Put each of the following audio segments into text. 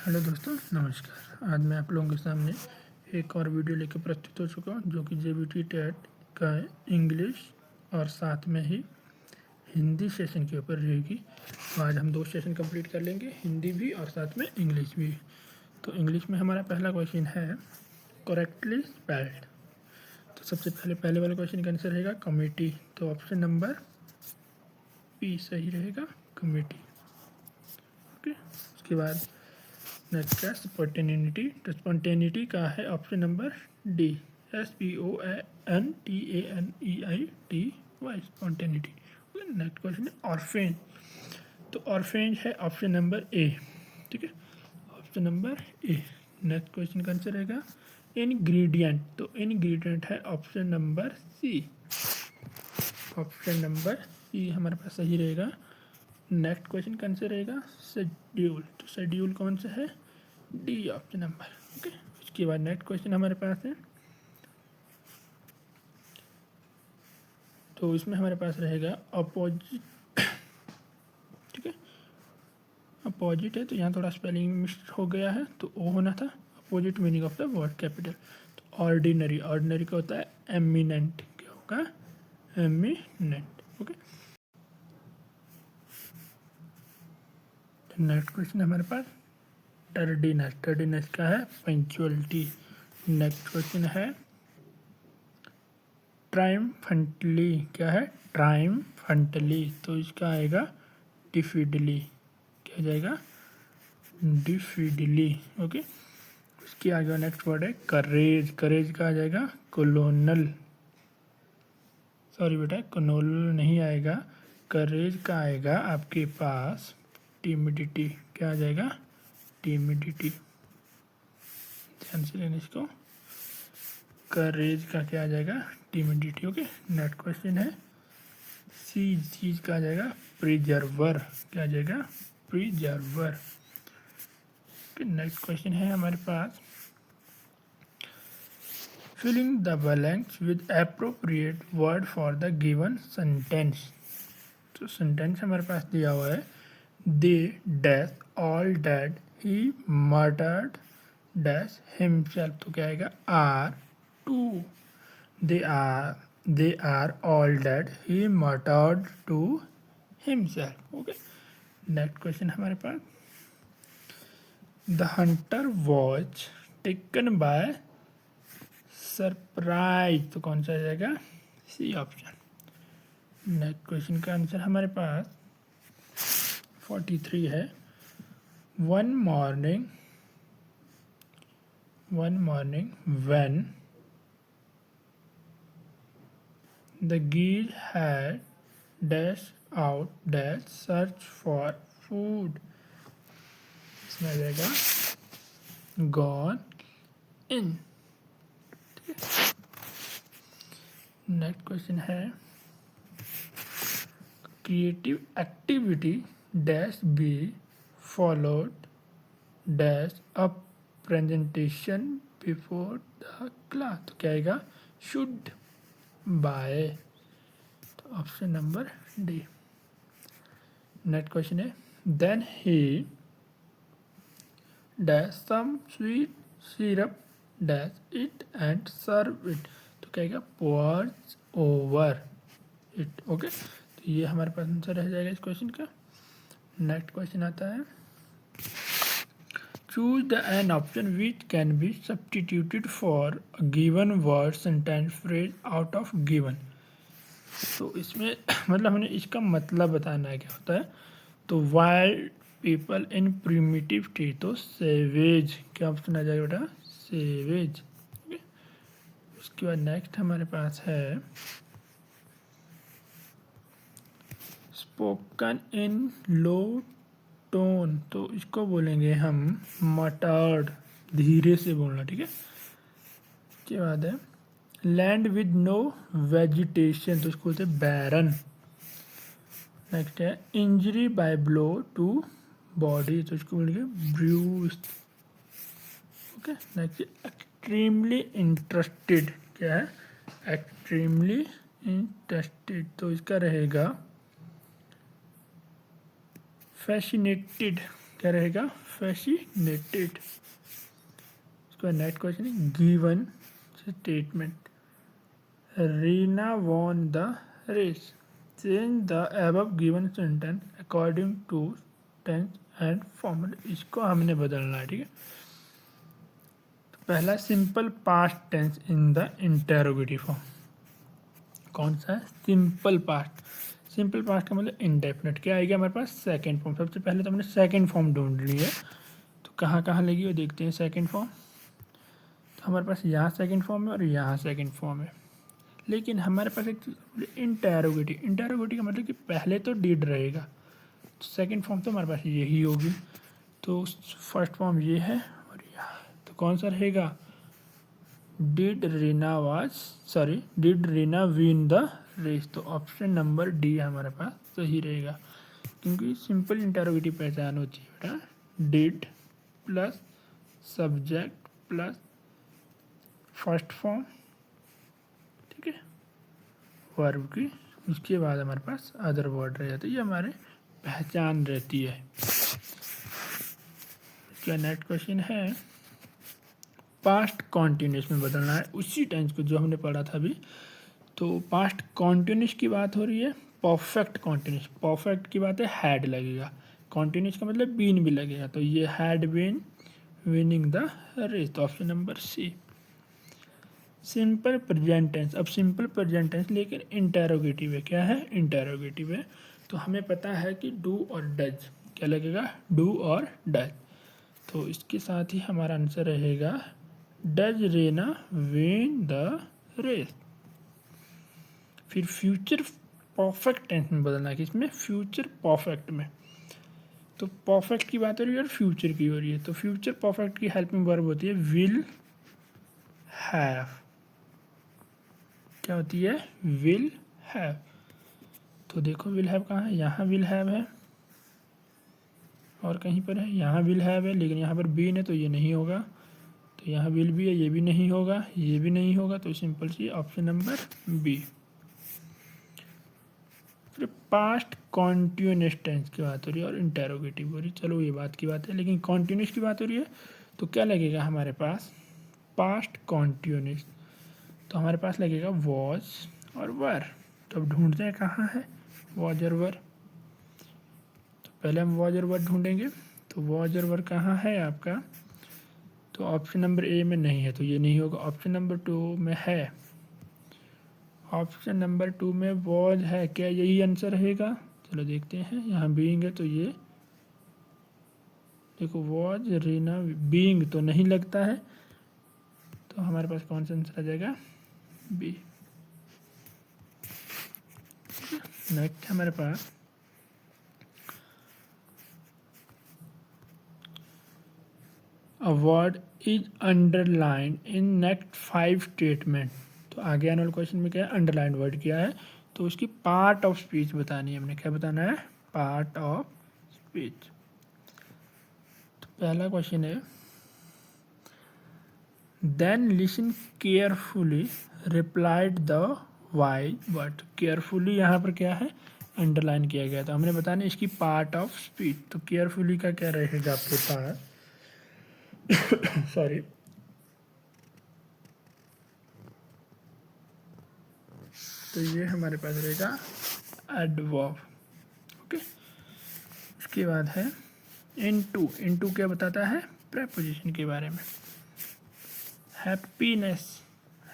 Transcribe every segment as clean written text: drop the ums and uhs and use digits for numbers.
Hello दोस्तों, नमस्कार। आज मैं आप लोगों के सामने एक और वीडियो लेकर प्रस्तुत हो चुका हूँ जो कि जेबीटी टेट का है, इंग्लिश और साथ में ही हिंदी सेशन के ऊपर रहेगी। तो आज हम 2 सेशन कंप्लीट कर लेंगे, हिंदी भी और साथ में इंग्लिश भी। तो इंग्लिश में हमारा पहला क्वेश्चन है करेक्टली स्पेल्ड। तो सबसे पहले वाले क्वेश्चन का आंसर रहेगा कमेटी। तो ऑप्शन नंबर पी सही रहेगा, कमेटी। ओके, उसके बाद नेक्स्ट है स्पॉन्टेनिटी। तो स्पॉन्टेनिटी का है option number D, SPONTANEITY, spontaneity. Next question है ऑर्फेंज। तो ऑर्फेंज है ऑप्शन नंबर ए, ठीक है, option number A. Next question का आंसर रहेगा इनग्रीडियंट। तो इनग्रीडियंट है option number C, option number C हमारे पास सही रहेगा। नेक्स्ट क्वेश्चन का आंसर रहेगा शेड्यूल। तो शेड्यूल कौन सा है, डी ऑप्शन नंबर। ओके, उसके बाद नेक्स्ट क्वेश्चन हमारे पास है, तो इसमें हमारे पास रहेगा अपोजिट, ठीक है, अपोजिट है तो यहाँ थोड़ा स्पेलिंग मिस हो गया है, तो ओ होना था। Opposite meaning of the word capital. तो ऑर्डिनरी, ऑर्डिनरी का होता है एमिनेंट, क्या होगा, एमिनेंट। ओके, नेक्स्ट क्वेश्चन हमारे पास टर्डीनेस। टर्डीनेस का है पंक्चुअलिटी। नेक्स्ट क्वेश्चन है ट्रायम्फंटली। क्या है, ट्रायम्फंटली। तो इसका आएगा डिफिडली, क्या जाएगा, डिफिडली। ओके, उसके आगे नेक्स्ट वर्ड है करेज। करेज का आ जाएगा कोलोनल, सॉरी बेटा कोलोनल नहीं आएगा, करेज का आएगा आपके पास टिमिडिटी। क्या आ जाएगा, टिमिडिटी। ध्यान से लेना इसको, करेज का क्या आ जाएगा, टिमिडिटी। ओके, नेक्स्ट क्वेश्चन है चीज का आ जाएगा प्रिजर्वर। क्या आ जाएगा, प्रिजर्वर। नेक्स्ट क्वेश्चन है हमारे पास filling the blanks with appropriate word for the given sentence. तो सेंटेंस हमारे पास दिया हुआ है they dash all dead he murdered dash himself. तो क्या आएगा, are two. They are all dead he murdered to himself. Okay, next question हमारे पास the hunter was taken by surprise. तो कौन सा आ जाएगा, सी ऑप्शन। नेक्स्ट क्वेश्चन का आंसर हमारे पास 43 है one morning when the geese had dashed out dash search for food। इसमें आ जाएगा gone in। नेक्स्ट क्वेश्चन है creative activity dash be followed dash a presentation before the class. तो क्या आएगा, शुड बाय। तो option number D. Next question है then he dash some sweet syrup dash it and serve it. तो क्या आएगा, pores over it. Okay, तो ये हमारे पास आंसर रह जाएगा इस क्वेश्चन का। नेक्स्ट क्वेश्चन आता है choose the an option which can be substituted for a given word sentence phrase out of given। तो इसमें मतलब हमें इसका मतलब बताना है क्या होता है। तो wild people in primitive tree, तो सेवेज, क्या ऑप्शन आ जाएगा बेटा, सेवेज। ओके, उसके बाद नेक्स्ट हमारे पास है स्पोकन इन लो टोन। तो इसको बोलेंगे हम मटर्ड, धीरे से बोलना, ठीक है। उसके बाद है लैंड विद नो वेजिटेशन, तो इसको बोलते हैं बैरन। नेक्स्ट है injury by blow to body, तो इसको बोलेंगे bruise. Okay, next extremely interested. क्या है, एक्सट्रीमली इंटरेस्टेड। तो इसका रहेगा फैसिनेटेड। क्या रहेगा? फैसिनेटेड। इसका नेक्स्ट क्वेश्चन है given statement Reena won the race, change the above given sentence according to tense and formula. इसको हमने बदलना है, ठीक है। तो पहला simple past tense in the interrogative form. कौन सा है? Simple past. सिंपल पास्ट का मतलब इंडेफिनिट। क्या आएगा हमारे पास? Second form. सबसे पहले तो हमने सेकंड फॉर्म ढूंढ ली है, तो कहाँ कहाँ लगी वो देखते हैं। सेकंड फॉर्म तो हमारे पास यहाँ सेकंड फॉर्म है और यहाँ सेकंड फॉर्म है, लेकिन हमारे पास एक इंटेरोगेटिव। इंटेरोगेटिव का मतलब कि पहले तो डिड रहेगा, तो सेकंड फॉर्म तो हमारे पास यही होगी। तो फर्स्ट फॉर्म ये है और यहाँ, तो कौन सा रहेगा? Did Reena win the race. तो ऑप्शन नंबर डी हमारे पास सही रहेगा, क्योंकि सिंपल इंटेरोगेटिव पहचान होती है बेटा did plus subject plus first form, ठीक है, वर्ब की, उसके बाद हमारे पास अदर वर्ड रह जाते हैं। ये हमारे पहचान रहती है। क्या नेक्स्ट क्वेश्चन है पास्ट कॉन्टिन्यूस में बदलना है उसी टेंस को जो हमने पढ़ा था अभी। तो पास्ट कॉन्टिन्यूस की बात हो रही है, परफेक्ट कॉन्टिन्यूस। परफेक्ट की बात है हैड लगेगा, कॉन्टिन्यूस का मतलब बीन भी लगेगा, तो ये had been winning the race, तो option number C. Simple present tense. अब सिंपल प्रेजेंट टेंस लेकिन इंटेरोगेटिव है। क्या है? इंटेरोगेटिव है। तो हमें पता है कि डू और डज, क्या लगेगा? डू और डज। तो इसके साथ ही हमारा आंसर रहेगा does Reena win the race. फिर फ्यूचर परफेक्ट टेंस में बदलना है, किसमें? फ्यूचर परफेक्ट में। तो परफेक्ट की बात हो रही है और फ्यूचर की हो रही है, तो फ्यूचर परफेक्ट की हेल्पिंग वर्ब होती है विल हैव। क्या होती है? Will have. तो देखो विल हैव कहाँ है? यहाँ विल हैव है और कहीं पर है, यहाँ विल हैव है, लेकिन यहाँ पर बीन है तो ये नहीं होगा। तो यहाँ विल भी है, ये भी नहीं होगा, ये भी नहीं होगा, तो सिंपल सी ऑप्शन नंबर बी। फिर पास्ट कॉन्टिन्यूस टेंस की बात हो रही है और इंटेरोगेटिव हो रही है। चलो ये बात की बात है, लेकिन कॉन्टिन्यूस की बात हो रही है तो क्या लगेगा हमारे पास? पास्ट कॉन्टिन्यूस, तो हमारे पास लगेगा वॉज और वर। तो अब ढूंढते हैं कहाँ है वॉज और वर। तो पहले हम वॉज और वर ढूंढेंगे। तो वॉज और वर कहाँ है आपका? तो ऑप्शन नंबर ए में नहीं है, तो ये नहीं होगा। ऑप्शन नंबर 2 में है, ऑप्शन नंबर 2 में वॉज है। क्या यही आंसर रहेगा? चलो देखते हैं। यहाँ बीइंग है तो ये देखो वॉज रीना बीइंग तो नहीं लगता है, तो हमारे पास कौन सा आंसर आ जाएगा? बी। नेक्स्ट हमारे पास a word is underlined in next 5 statement। तो आगे आने वाले क्वेश्चन में क्या है? अंडरलाइन वर्ड क्या है, तो उसकी पार्ट ऑफ स्पीच बतानी है हमने। क्या बताना है? Part of speech. तो पहला क्वेश्चन है then listen carefully replied the why word. Carefully यहाँ पर क्या है? अंडरलाइन किया गया, तो हमने बताना इसकी पार्ट ऑफ स्पीच। तो केयरफुली का क्या रहेगा आपके पास? सॉरी, तो ये हमारे पास रहेगा एडवर्ब। ओके, इसके बाद है इनटू। इनटू क्या बताता है? प्रेपोजिशन के बारे में। Happiness.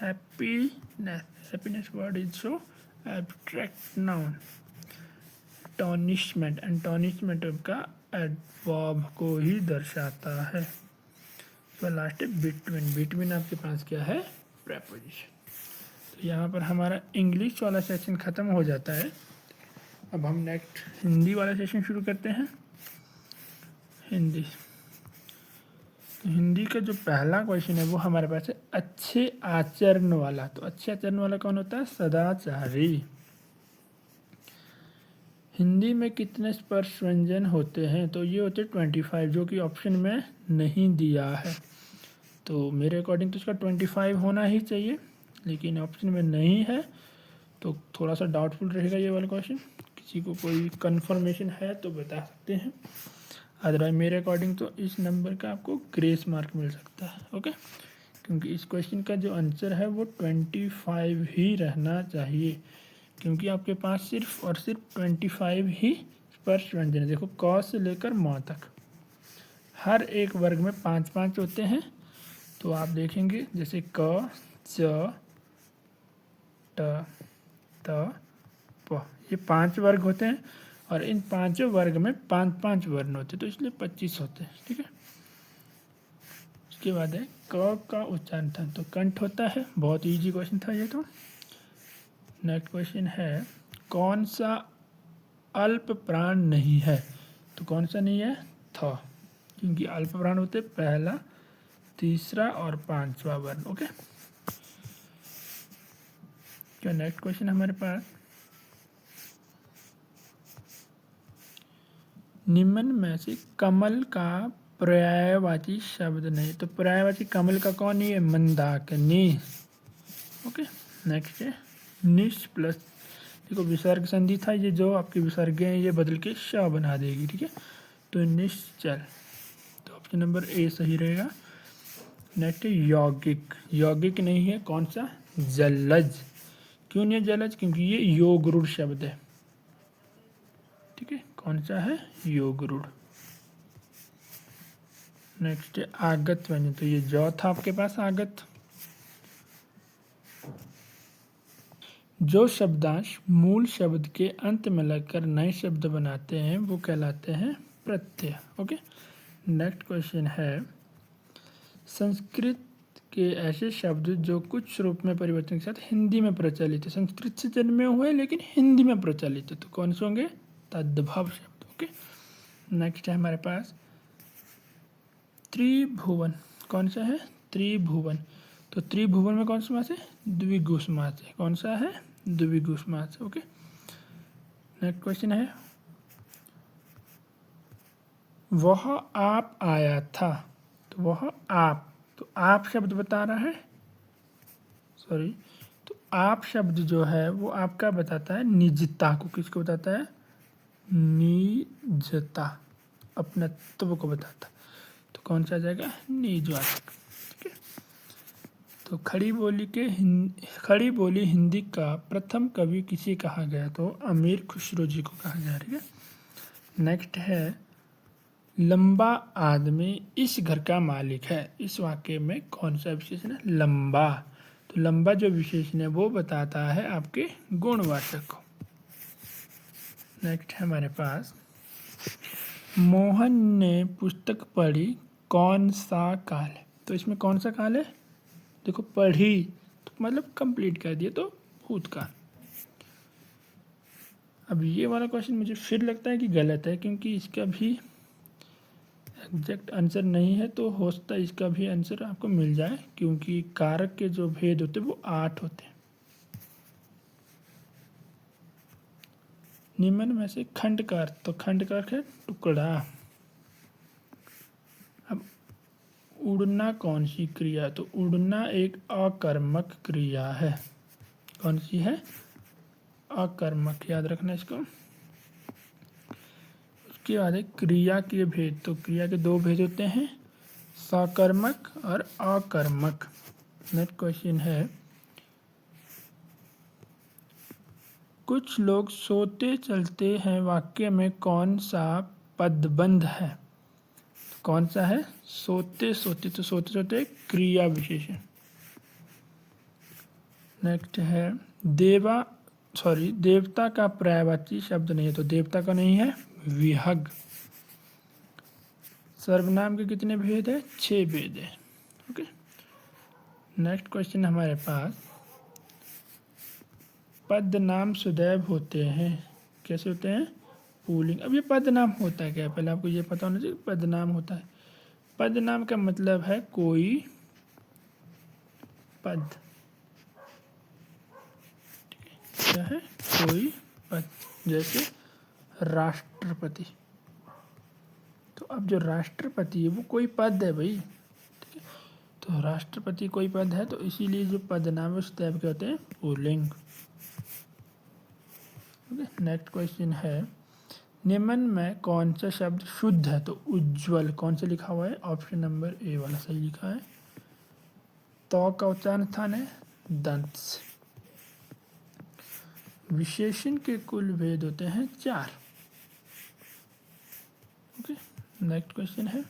Happiness, happiness word is so abstract noun. Astonishment, astonishment का एडवर्ब को ही दर्शाता है। तो लास्ट है बिटवीन। बिटवीन आपके पास क्या है? प्रेपोजिशन। तो यहाँ पर हमारा इंग्लिश वाला सेक्शन ख़त्म हो जाता है। अब हम नेक्स्ट हिंदी वाला सेशन शुरू करते हैं। हिंदी, तो हिंदी का जो पहला क्वेश्चन है वो हमारे पास है अच्छे आचरण वाला। तो अच्छे आचरण वाला कौन होता है? सदाचारी। हिंदी में कितने स्पर्श व्यंजन होते हैं? तो ये होते 25, जो कि ऑप्शन में नहीं दिया है। तो मेरे अकॉर्डिंग तो इसका 25 होना ही चाहिए, लेकिन ऑप्शन में नहीं है, तो थोड़ा सा डाउटफुल रहेगा ये वाला क्वेश्चन। किसी को कोई कंफर्मेशन है तो बता सकते हैं। अदरवाइज मेरे अकॉर्डिंग तो इस नंबर का आपको ग्रेस मार्क मिल सकता है। ओके, क्योंकि इस क्वेश्चन का जो आंसर है वो 25 ही रहना चाहिए, क्योंकि आपके पास सिर्फ और सिर्फ 25 ही स्पर्श व्यंजन है। देखो क से लेकर म तक हर एक वर्ग में 5-5 होते हैं। तो आप देखेंगे जैसे क, च, ट, त, प, ये 5 वर्ग होते हैं और इन 5 वर्ग में 5-5 वर्ण होते हैं, तो इसलिए 25 होते हैं। ठीक है, उसके बाद है क का उच्चारण था तो कंठ होता है। बहुत इजी क्वेश्चन था ये तो। नेक्स्ट क्वेश्चन है कौन सा अल्प प्राण नहीं है? तो कौन सा नहीं है? थ, क्योंकि अल्प प्राण होते पहला, तीसरा और 5वां वर्ण। ओके, क्या नेक्स्ट क्वेश्चन हमारे पास, निम्न में से कमल का पर्यायवाची शब्द नहीं। तो पर्यायवाची कमल का कौन नहीं है? मंदाकिनी। ओके, नेक्स्ट है निश प्लस, देखो विसर्ग संधि था, ये जो आपके विसर्ग हैं ये बदल के श बना देगी। ठीक है, तो निश्चल, तो ऑप्शन नंबर ए सही रहेगा। नेक्स्ट है यौगिक, यौगिक नहीं है, कौन सा? जलज। क्यों नहीं है जलज? क्योंकि ये योग रूढ़ शब्द है। ठीक है, कौन सा है? योग रूढ़। नेक्स्ट है आगत व्यंजन, तो ये जो था आपके पास आगत। जो शब्दांश मूल शब्द के अंत में लगकर नए शब्द बनाते हैं वो कहलाते हैं प्रत्यय। ओके, नेक्स्ट क्वेश्चन है संस्कृत के ऐसे शब्द जो कुछ रूप में परिवर्तन के साथ हिंदी में प्रचलित है। संस्कृत से जन्मे हुए लेकिन हिंदी में प्रचलित है, तो कौन से होंगे? तद्भव शब्द। ओके, नेक्स्ट है हमारे पास त्रिभुवन, कौन सा है? त्रिभुवन। तो त्रिभुवन में कौन सा समास है? द्विगु समास है। कौन सा है? द्विगु समास। ओके, नेक्स्ट क्वेश्चन है वह आप आया था। तो वह आप, तो आप शब्द बता रहा है, सॉरी, तो आप शब्द जो है वो आपका बताता है निजता को। किसको बताता है? निजता, अपनत्व को बताता है। तो कौन सा आ जाएगा? निजवाचक। ठीक है, तो खड़ी खड़ी बोली हिंदी का प्रथम कवि किसे कहा गया? तो अमीर खुसरो जी को कहा गया। ठीक है, नेक्स्ट है लंबा आदमी इस घर का मालिक है। इस वाक्य में कौन सा विशेषण है? लंबा। तो लंबा जो विशेषण है वो बताता है आपके गुणवाचक को। नेक्स्ट है हमारे पास मोहन ने पुस्तक पढ़ी कौन सा काल है? तो इसमें कौन सा काल है? देखो पढ़ी तो मतलब कंप्लीट कर दिया, तो भूतकाल। अब ये वाला क्वेश्चन मुझे फिर लगता है कि गलत है, क्योंकि इसका भी एग्जैक्ट आंसर नहीं है। तो हो सकता है इसका भी आंसर आपको मिल जाए, क्योंकि कारक के जो भेद होते हैं वो 8 होते हैं। निम्न में से खंड का अर्थ, तो खंड का अर्थ है टुकड़ा। अब उड़ना कौन सी क्रिया? तो उड़ना एक अकर्मक क्रिया है। कौन सी है? अकर्मक, याद रखना इसको। उसके बाद है क्रिया के भेद, तो क्रिया के 2 भेद होते हैं, सकर्मक और अकर्मक। नेक्स्ट क्वेश्चन है कुछ लोग सोते चलते हैं वाक्य में कौन सा पदबंध है? कौन सा है? सोते सोते, तो सोते सोते क्रिया विशेषण। नेक्स्ट है देवता का पर्यायवाची शब्द नहीं है। तो देवता का नहीं है विहग। सर्वनाम के कितने भेद है? 6 भेद है। ओके, नेक्स्ट क्वेश्चन हमारे पास पद नाम सदैव होते हैं। कैसे होते हैं? पुल्लिंग। अब ये पद नाम होता है क्या? पहले आपको ये पता होना चाहिए पद नाम होता है। पद नाम का मतलब है कोई पद। क्या है? कोई पद, जैसे राष्ट्रपति। तो अब जो राष्ट्रपति है वो कोई पद है भाई। ठीक है, तो राष्ट्रपति कोई पद है, तो इसीलिए जो पद नाम है उस टाइप के होते हैं पुल्लिंग। ओके, नेक्स्ट क्वेश्चन है निम्न में कौन सा शब्द शुद्ध है? तो उज्ज्वल कौन सा लिखा हुआ है? ऑप्शन नंबर ए वाला सही लिखा है। तो का उच्चारण स्थान है दंत। विशेषण के कुल भेद होते हैं 4। ओके, नेक्स्ट क्वेश्चन है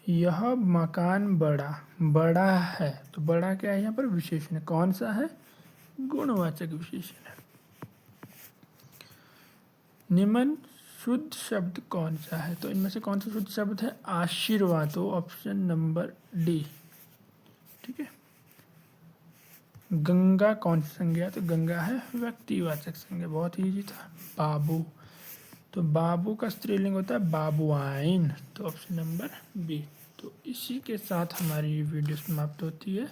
यह मकान बड़ा है। तो बड़ा क्या है यहाँ पर? विशेषण है। कौन सा है? गुणवाचक विशेषण है। निम्न शुद्ध शब्द कौन सा है? तो इनमें से कौन सा शुद्ध शब्द है? आशीर्वाद। तो ऑप्शन नंबर डी। ठीक है। गंगा कौन सी संज्ञा? तो गंगा है व्यक्तिवाचक संज्ञा। बहुत ही इजी था। बाबू, तो बाबू का स्त्रीलिंग होता है बाबुआइन। तो ऑप्शन नंबर बी। तो इसी के साथ हमारी वीडियो समाप्त होती है।